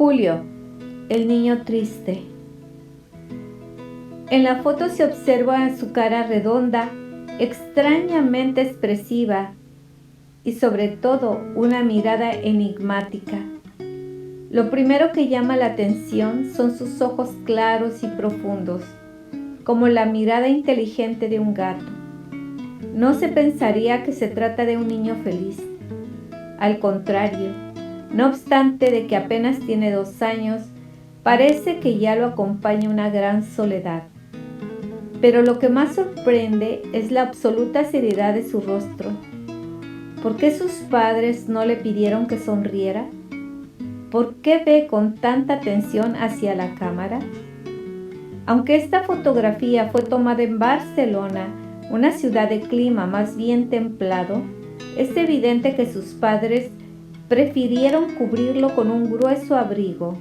Julio, el niño triste. En la foto se observa su cara redonda, extrañamente expresiva y sobre todo una mirada enigmática. Lo primero que llama la atención son sus ojos claros y profundos, como la mirada inteligente de un gato. No se pensaría que se trata de un niño feliz. Al contrario, no obstante de que apenas tiene 2 años, parece que ya lo acompaña una gran soledad. Pero lo que más sorprende es la absoluta seriedad de su rostro. ¿Por qué sus padres no le pidieron que sonriera? ¿Por qué ve con tanta atención hacia la cámara? Aunque esta fotografía fue tomada en Barcelona, una ciudad de clima más bien templado, es evidente que sus padres prefirieron cubrirlo con un grueso abrigo.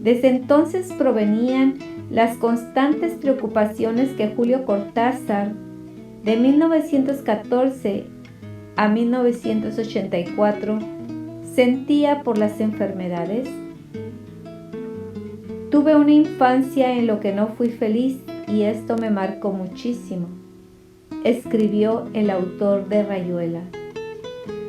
Desde entonces provenían las constantes preocupaciones que Julio Cortázar, de 1914 a 1984, sentía por las enfermedades. Tuve una infancia en lo que no fui feliz y esto me marcó muchísimo, escribió el autor de Rayuela.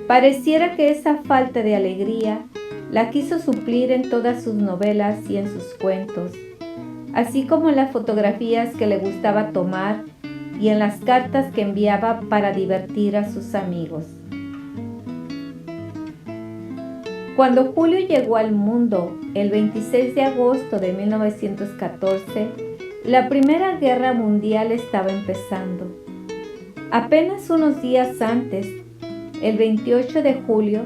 Pareciera que esa falta de alegría la quiso suplir en todas sus novelas y en sus cuentos, así como en las fotografías que le gustaba tomar y en las cartas que enviaba para divertir a sus amigos. Cuando Julio llegó al mundo el 26 de agosto de 1914, la Primera Guerra Mundial estaba empezando. Apenas unos días antes, el 28 de julio,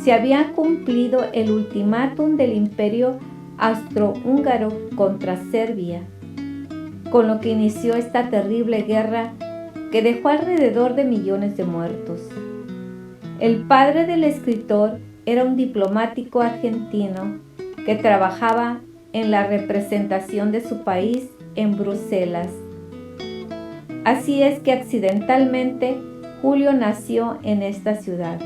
se había cumplido el ultimátum del Imperio Austrohúngaro contra Serbia, con lo que inició esta terrible guerra que dejó alrededor de millones de muertos. El padre del escritor era un diplomático argentino que trabajaba en la representación de su país en Bruselas. Así es que accidentalmente Julio nació en esta ciudad.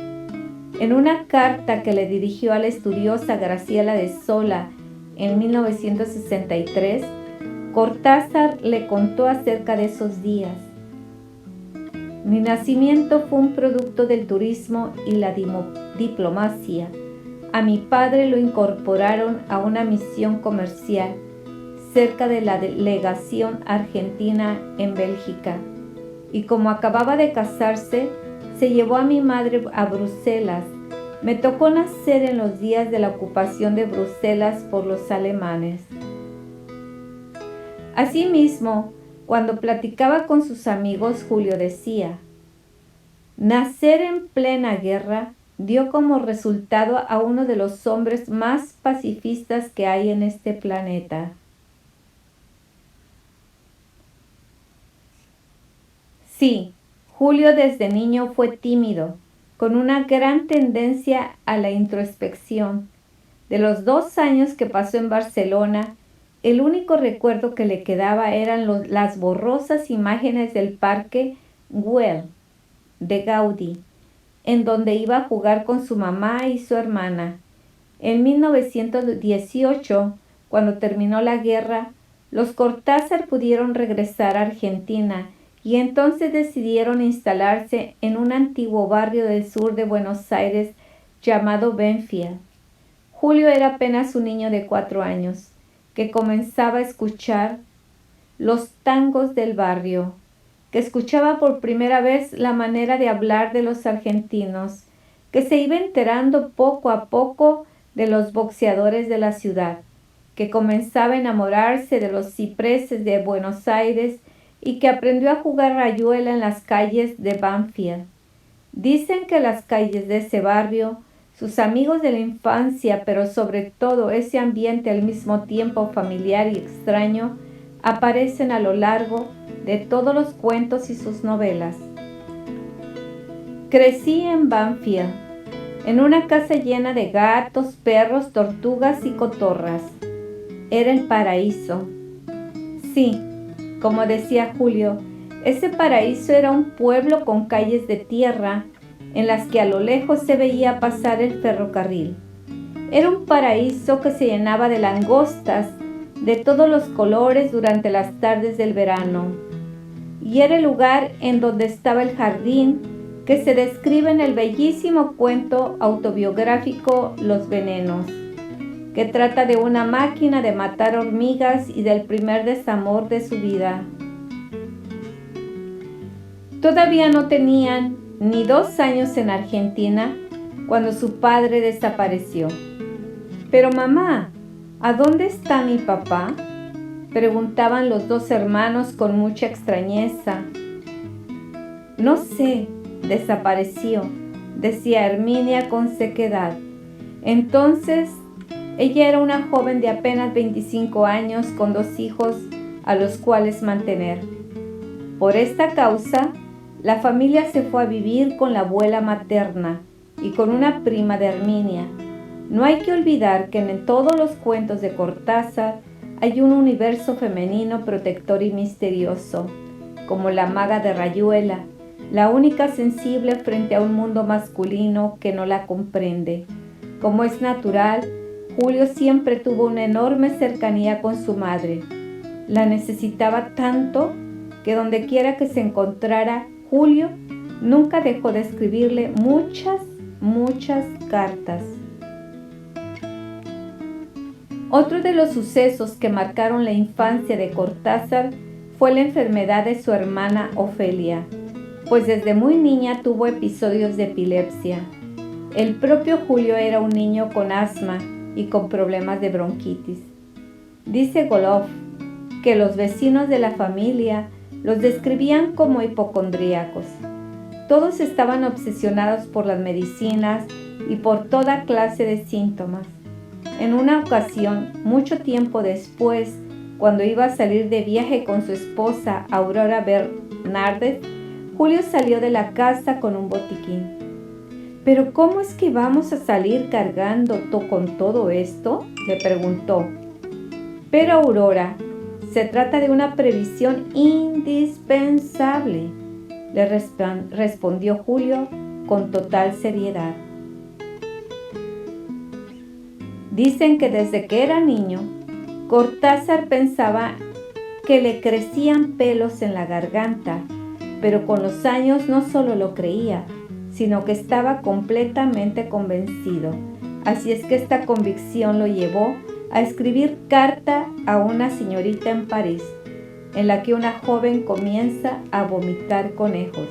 En una carta que le dirigió a la estudiosa Graciela de Sola en 1963, Cortázar le contó acerca de esos días. Mi nacimiento fue un producto del turismo y la diplomacia. A mi padre lo incorporaron a una misión comercial cerca de la delegación argentina en Bélgica. Y como acababa de casarse, se llevó a mi madre a Bruselas. Me tocó nacer en los días de la ocupación de Bruselas por los alemanes. Asimismo, cuando platicaba con sus amigos, Julio decía: nacer en plena guerra dio como resultado a uno de los hombres más pacifistas que hay en este planeta. Sí, Julio desde niño fue tímido, con una gran tendencia a la introspección. De los 2 años que pasó en Barcelona, el único recuerdo que le quedaba eran las borrosas imágenes del Parque Güell de Gaudí, en donde iba a jugar con su mamá y su hermana. En 1918, cuando terminó la guerra, los Cortázar pudieron regresar a Argentina y entonces decidieron instalarse en un antiguo barrio del sur de Buenos Aires llamado Banfield. Julio era apenas un niño de 4 años, que comenzaba a escuchar los tangos del barrio, que escuchaba por primera vez la manera de hablar de los argentinos, que se iba enterando poco a poco de los boxeadores de la ciudad, que comenzaba a enamorarse de los cipreses de Buenos Aires y que aprendió a jugar rayuela en las calles de Banfield. Dicen que las calles de ese barrio, sus amigos de la infancia, pero sobre todo ese ambiente al mismo tiempo familiar y extraño, aparecen a lo largo de todos los cuentos y sus novelas. Crecí en Banfield, en una casa llena de gatos, perros, tortugas y cotorras. Era el paraíso. Sí, como decía Julio, ese paraíso era un pueblo con calles de tierra en las que a lo lejos se veía pasar el ferrocarril. Era un paraíso que se llenaba de langostas de todos los colores durante las tardes del verano, y era el lugar en donde estaba el jardín que se describe en el bellísimo cuento autobiográfico Los Venenos, que trata de una máquina de matar hormigas y del primer desamor de su vida. Todavía no tenían ni 2 años en Argentina cuando su padre desapareció. «Pero mamá, ¿a dónde está mi papá?», preguntaban los 2 hermanos con mucha extrañeza. «No sé, desapareció», decía Herminia con sequedad. Entonces, ella era una joven de apenas 25 años con 2 hijos a los cuales mantener. Por esta causa, la familia se fue a vivir con la abuela materna y con una prima de Herminia. No hay que olvidar que en todos los cuentos de Cortázar hay un universo femenino protector y misterioso, como la maga de Rayuela, la única sensible frente a un mundo masculino que no la comprende. Como es natural, Julio siempre tuvo una enorme cercanía con su madre. La necesitaba tanto que donde quiera que se encontrara, Julio nunca dejó de escribirle muchas cartas. Otro de los sucesos que marcaron la infancia de Cortázar fue la enfermedad de su hermana Ofelia, pues desde muy niña tuvo episodios de epilepsia. El propio Julio era un niño con asma y con problemas de bronquitis. Dice Goloff que los vecinos de la familia los describían como hipocondríacos. Todos estaban obsesionados por las medicinas y por toda clase de síntomas. En una ocasión, mucho tiempo después, cuando iba a salir de viaje con su esposa Aurora Bernárdez, Julio salió de la casa con un botiquín. «¿Pero cómo es que vamos a salir cargando con todo esto?», le preguntó. «Pero Aurora, se trata de una previsión indispensable», le respondió Julio con total seriedad. Dicen que desde que era niño, Cortázar pensaba que le crecían pelos en la garganta, pero con los años no solo lo creía, sino que estaba completamente convencido. Así es que esta convicción lo llevó a escribir Carta a una señorita en París, en la que una joven comienza a vomitar conejos.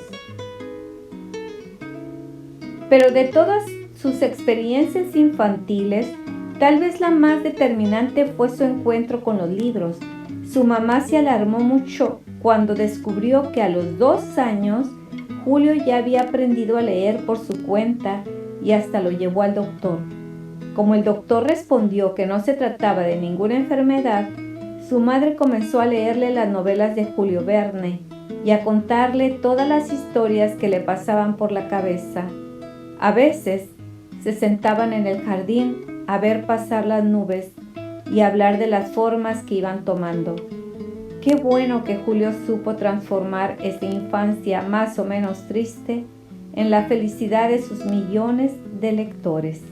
Pero de todas sus experiencias infantiles, tal vez la más determinante fue su encuentro con los libros. Su mamá se alarmó mucho cuando descubrió que a los 2 años Julio ya había aprendido a leer por su cuenta y hasta lo llevó al doctor. Como el doctor respondió que no se trataba de ninguna enfermedad, su madre comenzó a leerle las novelas de Julio Verne y a contarle todas las historias que le pasaban por la cabeza. A veces se sentaban en el jardín a ver pasar las nubes y a hablar de las formas que iban tomando. Qué bueno que Julio supo transformar esa infancia más o menos triste en la felicidad de sus millones de lectores.